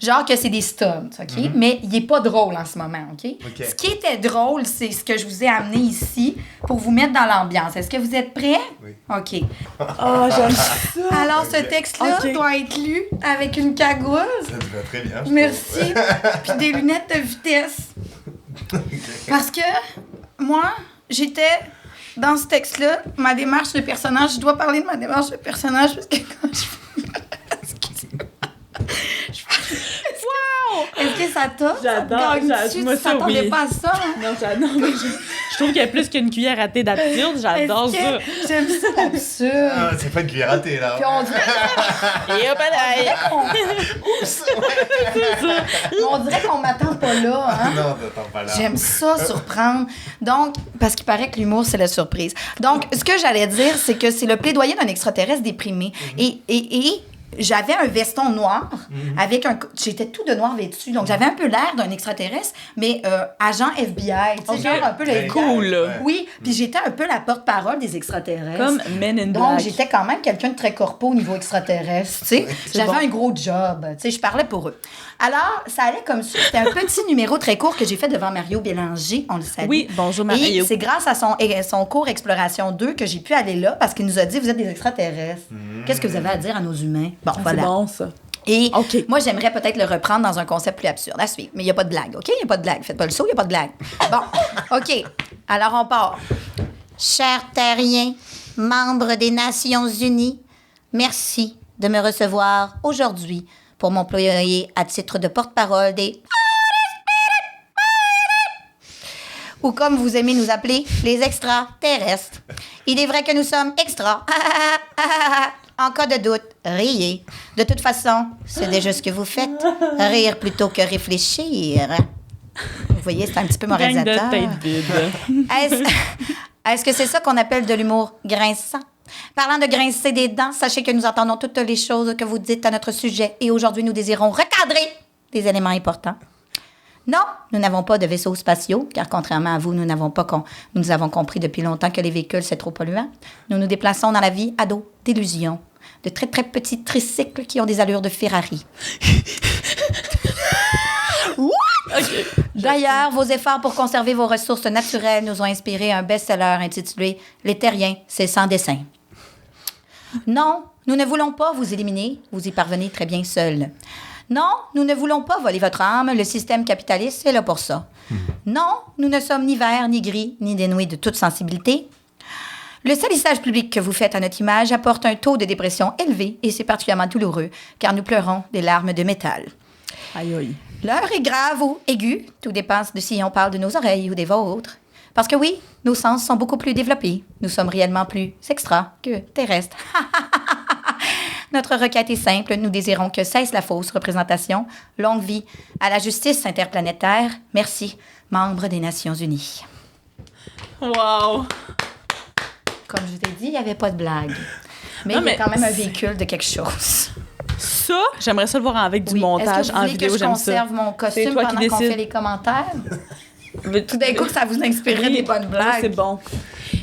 Genre que c'est des stunts, OK? Mais il est pas drôle en ce moment, OK? OK. Ce qui était drôle, c'est ce que je vous ai amené ici pour vous mettre dans l'ambiance. Est-ce que vous êtes prêts? Oui. OK. Oh, j'aime ça. Alors, ce texte-là OK. doit être lu avec une cagoule. Ça te va très bien. je Merci. Puis des lunettes de vitesse. Parce que moi, j'étais dans ce texte-là, ma démarche de personnage. Je dois parler de ma démarche de personnage parce que quand je. Excuse-moi. Wow! Est-ce que ça t'a? J'adore, Ça te gagne j'adore. dessus? Moi, Tu ça, t'attendais oui. pas à ça, hein? Non, mais je trouve qu'il y a plus qu'une cuillère à thé d'absurde. J'adore Est-ce ça. que j'aime ça absurde. Ah, c'est pas une cuillère à thé, là. Puis on dirait, Et hop là! on dirait qu'on m'attend pas là, hein. Non, t'attends pas là. J'aime ça, surprendre. Donc, parce qu'il paraît que l'humour, c'est la surprise. Donc, ce que j'allais dire, c'est que c'est le plaidoyer d'un extraterrestre déprimé. Et j'avais un veston noir avec un... J'étais tout de noir vêtu. Donc, j'avais un peu l'air d'un extraterrestre, mais agent FBI. Tu sais, genre un peu le... Cool, là. Oui, puis j'étais un peu la porte-parole des extraterrestres. Comme Men in Donc, Black. j'étais quand même quelqu'un de très corpo au niveau extraterrestre, tu sais. J'avais bon. un gros job, tu sais, je parlais pour eux. Alors, ça allait comme ça. C'était un petit numéro très court que j'ai fait devant Mario Bélanger, on le savait. Oui, bonjour Mario. Et c'est grâce à son cours Exploration 2 que j'ai pu aller là parce qu'il nous a dit, vous êtes des extraterrestres. Qu'est-ce que vous avez à dire à nos humains? Bon, Ah, voilà. C'est bon, ça. Et OK. moi, j'aimerais peut-être le reprendre dans un concept plus absurde. À suivre. Mais il n'y a pas de blague, OK? Il n'y a pas de blague. Faites pas le saut, il n'y a pas de blague. Bon, OK. Alors, on part. Chers terriens, membres des Nations Unies, merci de me recevoir aujourd'hui pour m'employer à titre de porte-parole des... ou comme vous aimez nous appeler, les extraterrestres. Il est vrai que nous sommes extra. En cas de doute, riez. De toute façon, c'est déjà ce que vous faites. Rire plutôt que réfléchir. Vous voyez, c'est un petit peu Gang de moralisateur. tête vide. Est-ce que c'est ça qu'on appelle de l'humour grinçant? Parlant de grincer des dents, sachez que nous entendons toutes les choses que vous dites à notre sujet et aujourd'hui, nous désirons recadrer des éléments importants. Non, nous n'avons pas de vaisseaux spatiaux, car contrairement à vous, nous avons compris depuis longtemps que les véhicules, c'est trop polluant. Nous nous déplaçons dans la vie à dos d'illusions, de très, très petits tricycles qui ont des allures de Ferrari. OK. D'ailleurs, vos efforts pour conserver vos ressources naturelles nous ont inspiré un best-seller intitulé « Les terriens, c'est sans dessin ». Non, nous ne voulons pas vous éliminer, vous y parvenez très bien seul. Non, nous ne voulons pas voler votre âme, le système capitaliste est là pour ça. Non, nous ne sommes ni verts, ni gris, ni dénués de toute sensibilité. Le salissage public que vous faites à notre image apporte un taux de dépression élevé et c'est particulièrement douloureux, car nous pleurons des larmes de métal. Aïe, aïe. L'heure est grave ou aiguë, tout dépend de si on parle de nos oreilles ou des vôtres. Parce que oui, nos sens sont beaucoup plus développés. Nous sommes réellement plus extra que terrestres. Notre requête est simple. Nous désirons que cesse la fausse représentation. Longue vie à la justice interplanétaire. Merci, membres des Nations Unies. Wow. Comme je vous ai dit, il n'y avait pas de blague. Mais Non, il y a mais quand même un véhicule de quelque chose. Ça, j'aimerais ça le voir avec du Oui. montage Est-ce que vous en voulez vidéo, que je j'aime ça. conserve mon costume C'est toi qui pendant qu'on décides. fait les commentaires? Mais Tout d'un coup, que ça vous inspirerait oui, des bonnes blagues. ouais, c'est bon.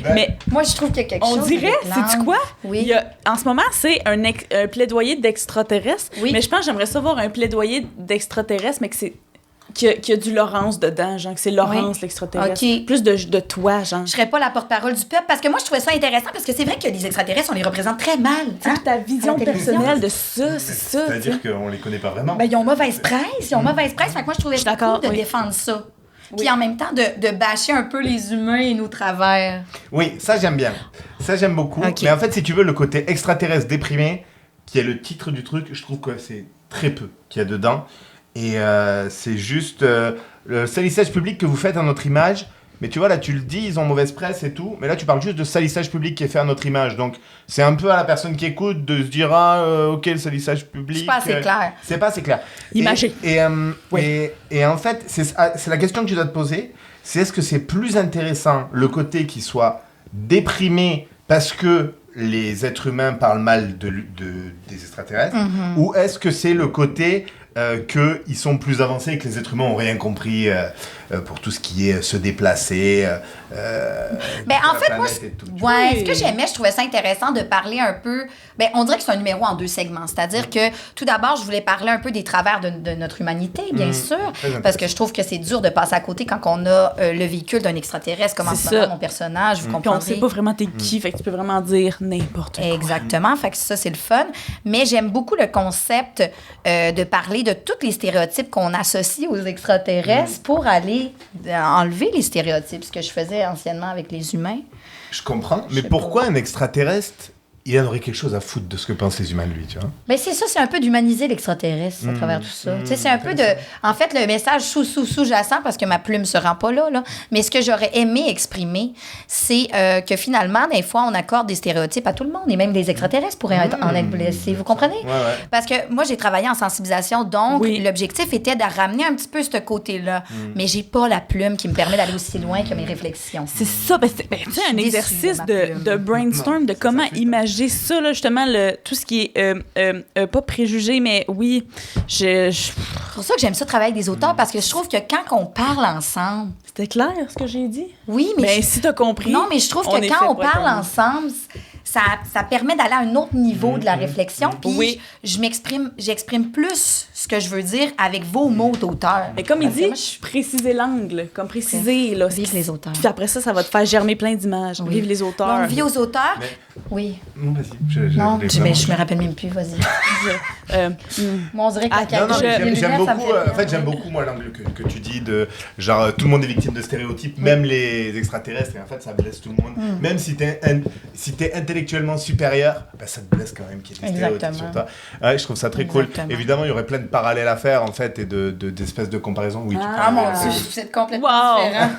Ben, Mais Moi, je trouve qu'il y a quelque on chose. dirait, avec sais-tu l'âme. quoi? Oui. Il y a, en ce moment, c'est un plaidoyer d'extraterrestre. Oui. Mais je pense que j'aimerais ça voir un plaidoyer d'extraterrestre, mais que c'est qu'il y a du Laurence dedans, genre que c'est Laurence Oui. l'extraterrestre. OK. Plus de toi, genre. Je serais pas la porte-parole du peuple parce que moi, je trouvais ça intéressant parce que c'est vrai que les extraterrestres, on les représente très mal. C'est hein, ta vision à la télévision. personnelle de ça, c'est ça. tu sais. C'est-à-dire qu'on les connaît pas vraiment. Ben, ils ont mauvaise presse. Fait que moi, je trouvais Je suis ça d'accord, cool de oui. défendre ça. Oui. Puis en même temps, de bâcher un peu les humains et nos travers. Oui, ça j'aime bien. Ça j'aime beaucoup. Ok. Mais en fait, si tu veux, le côté extraterrestre déprimé, qui est le titre du truc, je trouve que c'est très peu qu'il y a dedans. Et c'est juste le salissage public que vous faites à notre image. Mais tu vois, là, tu le dis, ils ont mauvaise presse et tout. Mais là, tu parles juste de salissage public qui est fait à notre image. Donc, c'est un peu à la personne qui écoute de se dire, ok, le salissage public. C'est pas assez clair. C'est pas assez clair. Imagé. Et en fait, c'est la question que tu dois te poser. C'est est-ce que c'est plus intéressant le côté qui soit déprimé parce que les êtres humains parlent mal des extraterrestres, ou est-ce que c'est le côté qu'ils sont plus avancés et que les êtres humains n'ont rien compris pour tout ce qui est se déplacer. Ben, en fait, moi, Oui. ce que j'aimais, je trouvais ça intéressant de parler un peu. Ben, on dirait que c'est un numéro en 2 segments. C'est-à-dire que, tout d'abord, je voulais parler un peu des travers de notre humanité, bien sûr, parce que je trouve que c'est dur de passer à côté quand on a le véhicule d'un extraterrestre, comme en C'est ce moment, ça. mon personnage, vous Puis on comprendrez. sait pas vraiment t'es qui, fait que tu peux vraiment dire n'importe quoi. Exactement, fait que ça, c'est le fun. Mais j'aime beaucoup le concept de parler de tous les stéréotypes qu'on associe aux extraterrestres pour aller enlever les stéréotypes, ce que je faisais anciennement avec les humains. Je comprends, Je mais sais pourquoi pas. un extraterrestre il en aurait quelque chose à foutre de ce que pensent les humains de lui, tu vois. Ben c'est ça, c'est un peu d'humaniser l'extraterrestre à travers tout ça. Tu sais, c'est un peu de... En fait, le message sous-jacent, parce que ma plume se rend pas là, mais ce que j'aurais aimé exprimer, c'est que finalement, des fois, on accorde des stéréotypes à tout le monde, et même les extraterrestres pourraient en être blessés. Vous comprenez? Ouais, ouais. Parce que moi, j'ai travaillé en sensibilisation, donc Oui. l'objectif était de ramener un petit peu ce côté-là. Mais j'ai pas la plume qui me permet d'aller aussi loin que mes réflexions. C'est ça, tu sais, un suis déçue exercice de ma plume. de brainstorm, de ça comment fait imaginer ça, là, justement, tout ce qui est, pas préjugé, mais oui, C'est pour ça que j'aime ça travailler avec des auteurs, parce que je trouve que quand on parle ensemble, c'était clair ce que j'ai dit? oui, mais Ben, si t'as compris. non, mais je trouve on est que fait quand on pour être parle amis. ensemble, ça permet d'aller à un autre niveau de la réflexion. Puis Oui. j'exprime plus ce que je veux dire avec vos mots d'auteur. Mais comme il Parce que dit, moi, je- préciser l'angle, comme préciser. Là, Vive les auteurs. Puis après ça va te faire germer plein d'images. Oui. Vive les auteurs. Donc, vie aux auteurs. Mais- Oui. Non, vas-y. Non, voulais mais vraiment- je me rappelle même plus, vas-y. Moi, on dirait que Ah, la Non, carte non, mais de j'aime lunettes, ça me beaucoup, fait en fait, rire. j'aime beaucoup, moi, l'angle que tu dis de genre tout le monde est victime de stéréotypes, même les extraterrestres, et en fait, ça blesse tout le monde. Même si t'es intellectuellement supérieur, bah, ça te blesse quand même qu'il y ait des stéréotypes Exactement. sur toi. Ouais, je trouve ça très cool. Exactement. Évidemment, il y aurait plein de parallèles à faire, en fait, et d'espèces de comparaisons. Oui, tu Ah peux- mon Dieu, vous êtes complètement Wow. différents.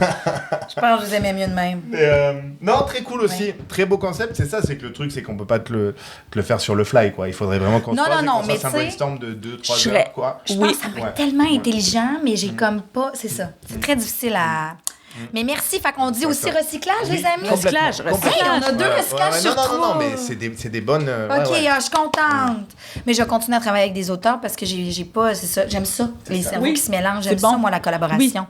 Je pense que je vous aimais mieux de même. Mais, non, très cool aussi. Très beau concept. C'est ça, c'est que le truc, c'est qu'on peut pas te le faire sur le fly, quoi. Il faudrait vraiment qu'on se Non, pose non, et non, qu'on mais fasse un tu sais, brainstorm de 2-3 je heures, serais- quoi. Je Oui. pense que ça peut Ouais. être tellement Ouais. intelligent, mais j'ai comme pas... C'est ça. C'est très difficile à... Mais merci. Fait qu'on dit aussi D'accord. recyclage, Oui, les amis. complètement, Recyclage, complètement. Hey, on a deux Ouais, recyclages ouais, sur non, trois. non, mais c'est des bonnes. Ouais, OK, ouais. je suis contente. Mais je continue à travailler avec des auteurs parce que j'ai pas... C'est ça. J'aime ça. Les ça. cerveaux Oui. qui se mélangent. C'est J'aime bon. ça, moi, la collaboration.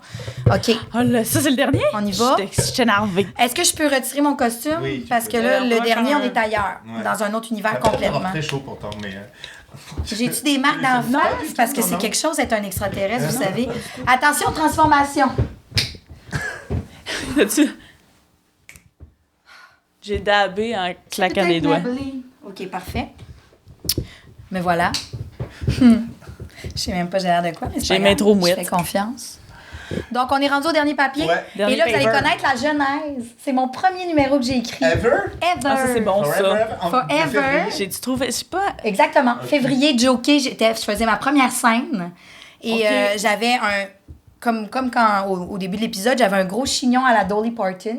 OK. Oh là, ça, c'est le dernier? On y va? Je suis énervée. Est-ce que je peux retirer mon costume? Oui, tu Parce peux. que là, On le va dernier, quand on même. est ailleurs. Ouais. Dans un autre univers Ça va complètement. avoir très chaud pourtant, mais. J'ai-tu des marques d'en Non, face? du tout, Parce que non, c'est non. quelque chose d'être un extraterrestre, vous Non, savez. Attention, transformation. As-tu- J'ai dabé en claquant Peut-être les doigts. nablé. OK, parfait. Me voilà. Je sais même pas j'ai l'air de quoi, mais c'est J'ai pas les mains grave. trop Je mouettes. fais confiance. Donc, on est rendu au dernier papier. Ouais. Et Dernier là, vous allez paper. connaître la genèse. C'est mon premier numéro que j'ai écrit. Ever? Ever. Ah, ça, c'est bon, ça. Forever. J'ai-tu trouvé... Je sais pas... Exactement. Février, joké, je faisais ma première scène. Et Ok. j'avais un... Comme quand, au début de l'épisode, j'avais un gros chignon à la Dolly Parton.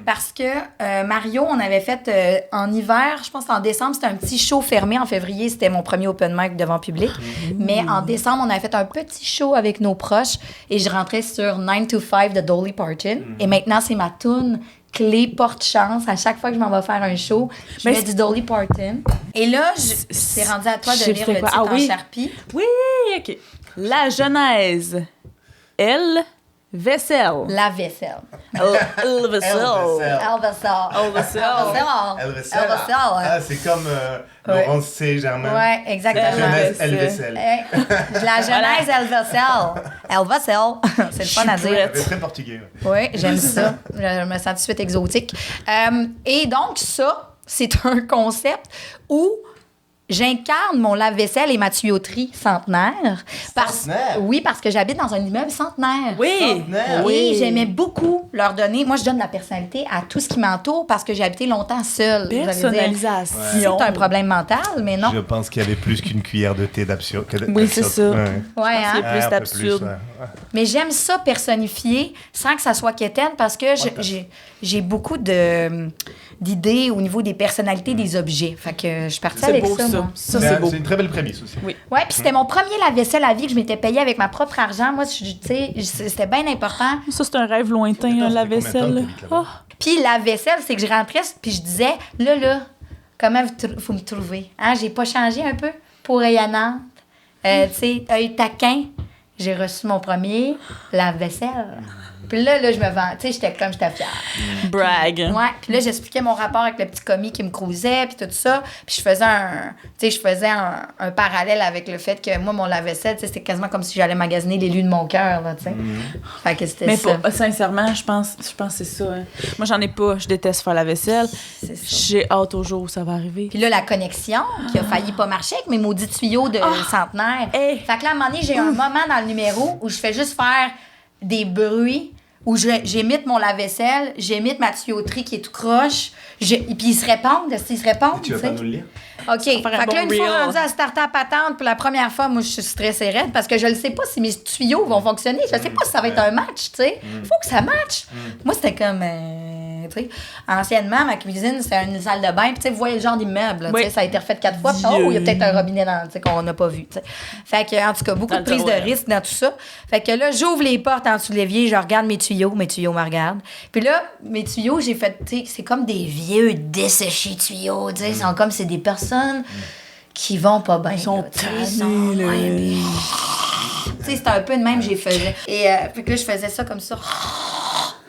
Parce que Mario, on avait fait en hiver, je pense en décembre, c'était un petit show fermé. En février, c'était mon premier open mic devant public. Mais en décembre, on avait fait un petit show avec nos proches. Et je rentrais sur 9 to 5 de Dolly Parton. Et maintenant, c'est ma toune clé porte-chance. À chaque fois que je m'en vais faire un show, je Mais mets du Dolly Parton. Et là, c'est rendu à toi Je de sais lire c'est le quoi. titre Ah oui. en Sharpie. Oui, OK. La Genèse. Elle, vaisselle. La vaisselle. Elle, vaisselle. El vaisselle. El vaisselle. Elle Ah, c'est comme Ouais. Laurence C. Germain. Ouais, exactement. La jeunesse, Elle elle vaisselle. La genèse, El vaisselle. El vaisselle. C'est le fun à Je suis dire. C'est très portugais. Ouais. Oui, j'aime ça. Je me sens tout de suite exotique. Et donc, ça, c'est un concept où j'incarne mon lave-vaisselle et ma tuyauterie centenaire. Centenaire? Oui, parce que j'habite dans un immeuble centenaire. Oui. Centenaire. Oui, j'aimais beaucoup leur donner. Moi, je donne la personnalité à tout ce qui m'entoure parce que j'ai habité longtemps seule. Vous allez dire, Personnalisation. c'est un problème mental, mais non. Je pense qu'il y avait plus qu'une cuillère de thé d'absurde. Oui, c'est ça. Ouais, hein? C'est plus un peu absurde. ouais. Mais j'aime ça personnifier sans que ça soit quétaine parce que j'ai beaucoup d'idées au niveau des personnalités des objets. Fait que je suis partie C'est avec beau, ça. ça. moi. Ça, c'est beau. C'est une très belle prémisse aussi. Oui. Ouais, puis c'était mon premier lave-vaisselle à vie que je m'étais payé avec ma propre argent. Moi, tu sais, c'était bien important. Ça, c'est un rêve lointain, Attends, hein, la ça fait combien de temps que vaisselle. t'habites là-bas? Ah. Puis la vaisselle, c'est que je rentrais puis je disais, là, comment vous me trouvez? Hein, j'ai pas changé un peu pour rayonnante. Tu sais, œil taquin. J'ai reçu mon premier lave-vaisselle. Puis là, je me vends. Tu sais, j'étais fière. Brag. Ouais. Puis là, j'expliquais mon rapport avec le petit commis qui me crousait, puis tout ça. Puis je faisais un parallèle avec le fait que moi, mon lave-vaisselle, tu sais, c'était quasiment comme si j'allais magasiner l'élu de mon cœur, là, tu sais. Fait que c'était Mais ça. sincèrement, je pense que c'est ça. Hein. Moi, j'en ai pas. Je déteste faire la vaisselle. C'est ça. J'ai hâte au jour où ça va arriver. Puis là, la connexion qui a failli pas marcher avec mes maudits tuyaux de centenaire. Hey. Fait que là, à un moment donné, j'ai un moment dans le numéro où je fais juste faire des bruits où j'imite mon lave-vaisselle, j'imite ma tuyauterie qui est tout croche, puis ils se répondent, ils se répondent, Tu vas pas nous le lire? OK. Fait que faire un là, bon une fois reel. rendue à starter à patente, pour la première fois, moi, je suis stressée raide parce que je ne sais pas si mes tuyaux vont fonctionner. Je ne sais pas si ça va être un match, tu sais. Il faut que ça matche. Moi, c'était comme, tu sais, anciennement, ma cuisine, c'était une salle de bain. Puis, tu sais, vous voyez le genre d'immeuble. Oui. Tu sais, ça a été refait 4 fois. Puis, oh, il y a peut-être un robinet dans, tu sais, qu'on n'a pas vu, tu sais. Fait que, en tout cas, beaucoup Dans de le prise de tiroir. risque dans tout ça. Fait que là, j'ouvre les portes en dessous de l'évier, je regarde mes tuyaux me regardent. Puis là, mes tuyaux, j'ai fait, tu sais, c'est comme des vieux desséchés tuyaux, tu sais. Ils sont comme, c'est des personnes qui vont pas bien. Ils sont là, tu sais, ils tannés, là. ouais, tu sais, c'était un peu de même, j'ai faisais. Et puis que là, je faisais ça comme ça.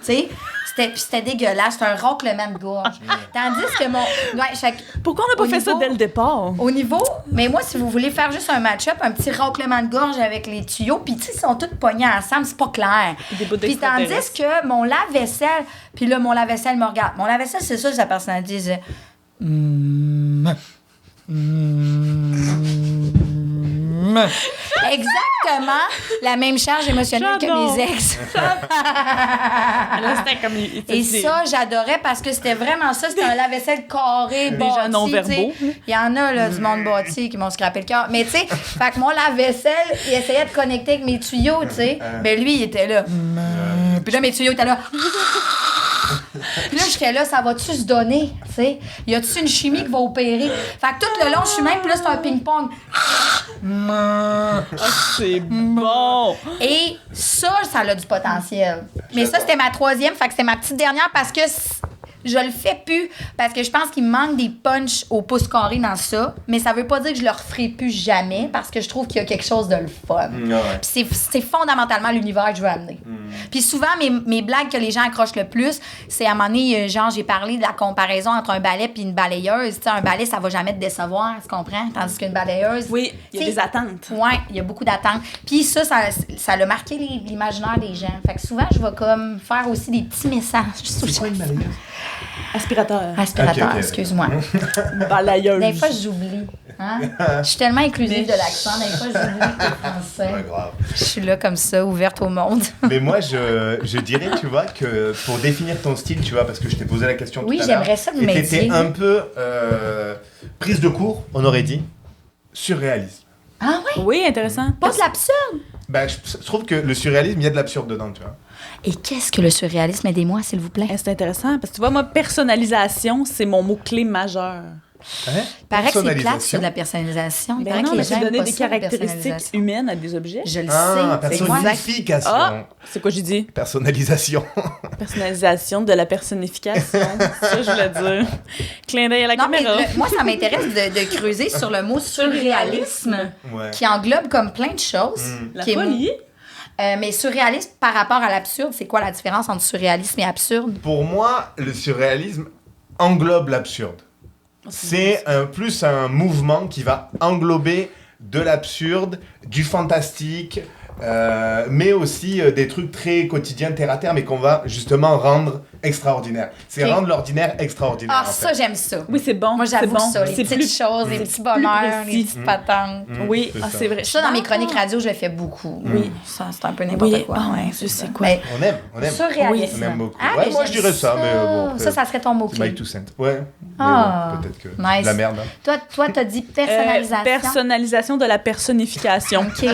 Tu sais, c'était dégueulasse. C'était un ronflement de gorge. Tandis que mon... Ouais, Pourquoi on n'a pas Au fait ça niveau- dès le départ? au niveau... Mais moi, si vous voulez faire juste un match-up, un petit ronflement de gorge avec les tuyaux, puis tu sais, ils sont tous pognés ensemble, c'est pas clair. Des bouts Puis tandis d'extraterrestres. que mon lave-vaisselle... Puis là, mon lave-vaisselle me regarde. Mon lave-vaisselle, c'est ça, sa personnalité. C'est... Exactement la même charge émotionnelle que J'adore. mes ex. Là, c'était comme... Et ça, j'adorais parce que c'était vraiment ça. C'était un lave-vaisselle carré, Des bâti. gens non-verbaux. tu sais. Il y en a, là, du monde bâti qui m'ont scrappé le cœur. Mais tu sais, fait que mon lave-vaisselle, il essayait de connecter avec mes tuyaux, tu sais. Ben lui, il était là. Puis là, mes tuyaux étaient là. Puis là, j'étais là, ça va-tu se donner, tu sais? Y a-tu une chimie qui va opérer? Fait que tout le long, je suis même, puis là, c'est un ping-pong. Ah, c'est bon! Et ça a du potentiel. Mais ça, c'était ma troisième, fait que c'était ma petite dernière parce que je le fais plus, parce que je pense qu'il me manque des punchs au pouce carré dans ça, mais ça veut pas dire que je le referai plus jamais, parce que je trouve qu'il y a quelque chose de le fun. Ouais. Puis c'est fondamentalement l'univers que je veux amener. Puis souvent, mes blagues que les gens accrochent le plus, c'est à un moment donné, genre, j'ai parlé de la comparaison entre un balai et une balayeuse. Tu sais, un balai, ça va jamais te décevoir, tu comprends? Tandis qu'une balayeuse... Oui, il y a tu sais, des attentes. Ouais, il y a beaucoup d'attentes. Puis ça a marqué l'imaginaire des gens. Fait que souvent, je vais comme faire aussi des petits messages. C'est quoi une balayeuse? Aspirateur. Aspirateur, Ok, ok. excuse-moi. Balayeuse. Des fois, j'oublie. Hein? Je suis tellement inclusive de l'accent. Des fois, j'oublie le Pas français. grave. Je suis là comme ça, ouverte au monde. Mais moi, je dirais, tu vois, que pour définir ton style, tu vois, parce que je t'ai posé la question Oui, tout à l'heure. j'aimerais ça que vous et m'aidiez. t'étais un peu prise de cours, on aurait dit, surréalisme. Ah oui? Oui, intéressant. Pas de l'absurde. Ben, je trouve que le surréalisme, il y a de l'absurde dedans, tu vois. Et qu'est-ce que le surréalisme? Aidez-moi, s'il vous plaît. C'est intéressant parce que tu vois, moi, personnalisation, c'est mon mot-clé majeur. Hein? Paraît que c'est plate, Personnalisation. c'est de la personnalisation. Il Ben paraît non, que les mais gens c'est aiment donner pas des ça, la caractéristiques personnalisation. humaines à des objets. Je le Ah, sais. C'est moi. personnification. Ah, c'est quoi j'ai dit? Personnalisation. Personnalisation de la personnification. Ça, je voulais dire. Clin d'œil à la Non, mais caméra. moi, ça m'intéresse de creuser sur le mot surréalisme, Ouais. qui englobe comme plein de choses. La qui est- folie. mais surréalisme par rapport à l'absurde, c'est quoi la différence entre surréalisme et absurde? Pour moi, le surréalisme englobe l'absurde. C'est plus un mouvement qui va englober de l'absurde, du fantastique, mais aussi des trucs très quotidiens, terre à terre, mais qu'on va justement rendre extraordinaire. C'est Ok. rendre l'ordinaire extraordinaire. Ah, en ça, fait. j'aime ça. Oui, c'est bon. Moi, c'est j'avoue bon. ça, les C'est petites plus- choses, les c'est petits plus bonheurs, les précis. petites patentes. Oui, c'est ah, ça. c'est vrai. Ça, dans mes Ah. chroniques radio, je le fais beaucoup. Oui. Ça, c'est un peu n'importe Oui, quoi. ah, ouais, je sais ça. quoi. Mais On aime. surréalisme. On aime beaucoup. Ah, Ouais, mais moi, je j'aime dirais ça, mais bon, après, ça serait ton C'est mot-clé. my two cents. Ouais. Mais Ah, bon, peut-être que nice. la merde. Hein. Toi, t'as dit personnalisation. Personnalisation de la personnification. OK.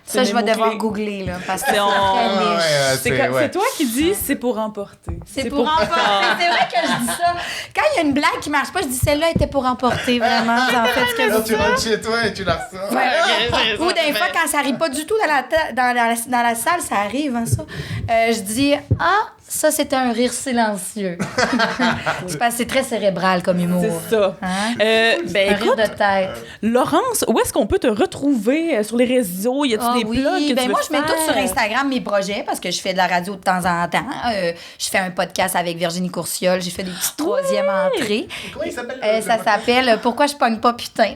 Ça, je des vais devoir mots-clés. googler, là, parce que C'est c'est en- très Ouais, niche. ouais, C'est toi qui dis c'est pour emporter. C'est pour emporter. C'est vrai que je dis ça. Quand il y a une blague qui marche pas, je dis celle-là était pour emporter, vraiment. En fait, ce que Alors, je tu dis. rentres chez toi et tu la reçois. Ou des fois, quand ça arrive pas du tout dans la salle, ça arrive, hein, ça. Je dis, ça, c'était un rire silencieux. C'est parce que c'est très cérébral comme humour. C'est ça. Hein? Ben Un rire écoute, de tête. Laurence, où est-ce qu'on peut te retrouver sur les réseaux? Y a-tu Ah des oui, blogs que ben tu veux moi je mets tout faire? sur Instagram mes projets parce que je fais de la radio de temps en temps. Je fais un podcast avec Virginie Courciol, j'ai fait des petites troisième entrées. Comment il s'appelle? Ça s'appelle Pourquoi je pogne pas putain.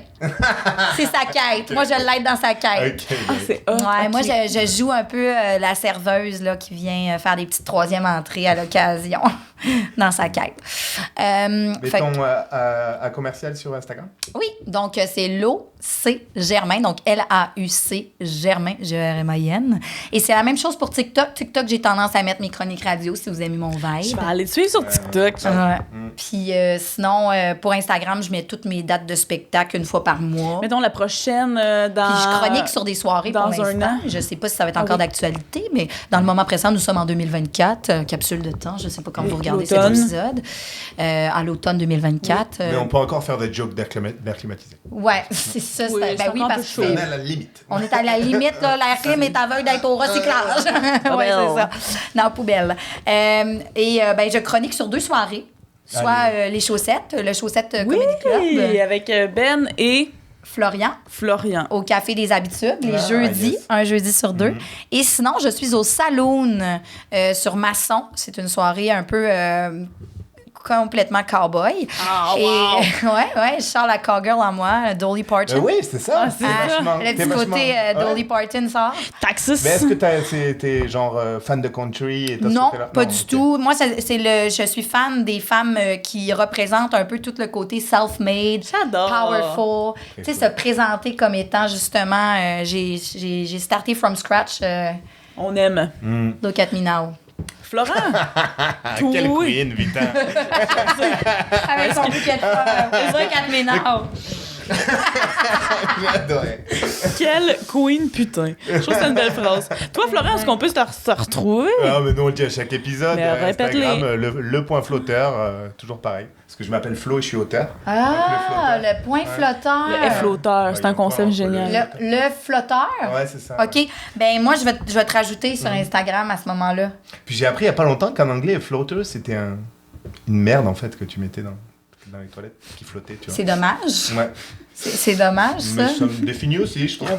C'est sa quête. Moi je l'aide dans sa quête. Ok. Ah, c'est hot. Ouais, ok. moi je joue un peu la serveuse là, qui vient faire des petites troisième entrées à l'occasion. dans sa quête. Mais Fait que- ton à commercial sur Instagram? oui, donc c'est Lauc Germain, donc Lauc Germain, G-R-M-A-I-N. Et c'est la même chose pour TikTok. TikTok, j'ai tendance à mettre mes chroniques radio si vous aimez mon Je vibe. vais aller te suivre sur TikTok. Ouais. Puis sinon, pour Instagram, je mets toutes mes dates de spectacle une fois par mois. Mettons la prochaine dans... Puis je chronique sur des soirées dans pour un l'instant. an. Je sais pas si ça va être Ah encore oui. d'actualité, mais dans le moment présent, nous sommes en 2024, capsule de temps. Je sais pas quand Oui, vous regardez cet l'automne. épisode. À l'automne 2024. Mais on peut encore faire des jokes d'air climatisé. Ouais, c'est ça. Oui, c'est Ben oui, encore un parce peu que chaud. On est à la limite. on est à la limite, là. L'air clim est aveugle d'être au recyclage. Ouais, c'est ça. Dans la poubelle. Ben, je chronique sur 2 soirées. Soit les chaussettes, le Chaussette Oui, Comedy Club, avec Ben et Florian, Florian. au Café des Habitudes, les Ah, jeudis, yes. un jeudi sur 2. Et sinon, je suis au Saloon sur Masson. C'est une soirée un peu complètement cowboy. Ah, Et wow! ouais, je sors la cowgirl en moi, Dolly Parton. Oui, c'est ça. Ah, c'est Ah, vachement- le t'es petit vachement- côté ouais. Dolly Parton sort. Taxis. Mais est-ce que t'es genre fan de country et t'as ce Non, côté-là? pas du ok. tout. Moi, je suis fan des femmes qui représentent un peu tout le côté self-made, J'adore. powerful. Tu sais, se présenter comme étant justement, j'ai starté from scratch. On aime. Look at me now. Florent, Ah, quelle Oui. queen, putain. Avec son bouquet de fleurs. Look at me now. J'adorais. quelle queen putain. Je trouve que c'est une belle phrase. Toi, Florent, est-ce qu'on peut se retrouver? Ah, mais nous, on le dit à chaque épisode. Mais répète-les. Instagram, le point flotteur, toujours pareil. Parce que je m'appelle Flo et je suis auteur. Ah, Donc, le le point flotteur. Le F-flotteur, c'est un Ouais, concept on génial. Le flotteur? Ouais, c'est ça. OK. Ben moi, je vais te rajouter sur Instagram à ce moment-là. Puis j'ai appris il y a pas longtemps qu'en anglais, floater, c'était une merde en fait que tu mettais dans les toilettes qui flottait, tu vois. C'est dommage. Ouais. C'est dommage, ça. Mais ça me définit aussi, je trouve.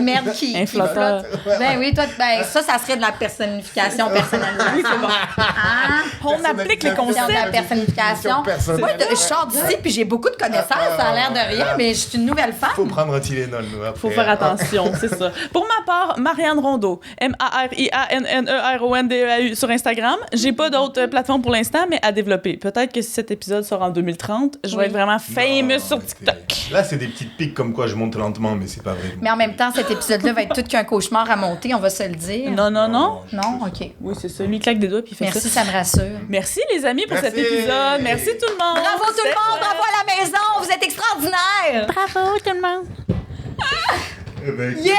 Merde qui Un flotteur. flotte. Ben oui, toi, ben ça serait de la personnification personnalisée. Oui, c'est bon. Hein? On applique les C'est de la concepts. personnification. Personnalisation. Moi, je sors d'ici puis j'ai beaucoup de connaissances, ça a l'air de rien, mais je suis une nouvelle femme. Faut prendre un Tylenol, nous, après. Faut faire attention, c'est ça. Pour ma part, Marianne Rondeau, MARIANNERONDEAU sur Instagram. J'ai pas d'autres plateformes pour l'instant, mais à développer. Peut-être que si cet épisode sort en 2030, je vais Oui. être vraiment famous Non, sur mais TikTok. Là, c'est des petites piques comme quoi je monte lentement, mais c'est pas vrai. Mais en même temps, cet épisode-là va être tout qu'un cauchemar à monter, on va se le dire. Non, non, non. Non? OK. Oui, c'est ça. Lui, il claque des doigts puis il fait Merci, ça. ça me rassure. Merci, les amis, pour cet Merci. épisode. Merci, tout le monde. Bravo tout le C'était monde, chouette. bravo à la maison, vous êtes extraordinaires! Bravo, tout le monde. Eh ben, Yeah!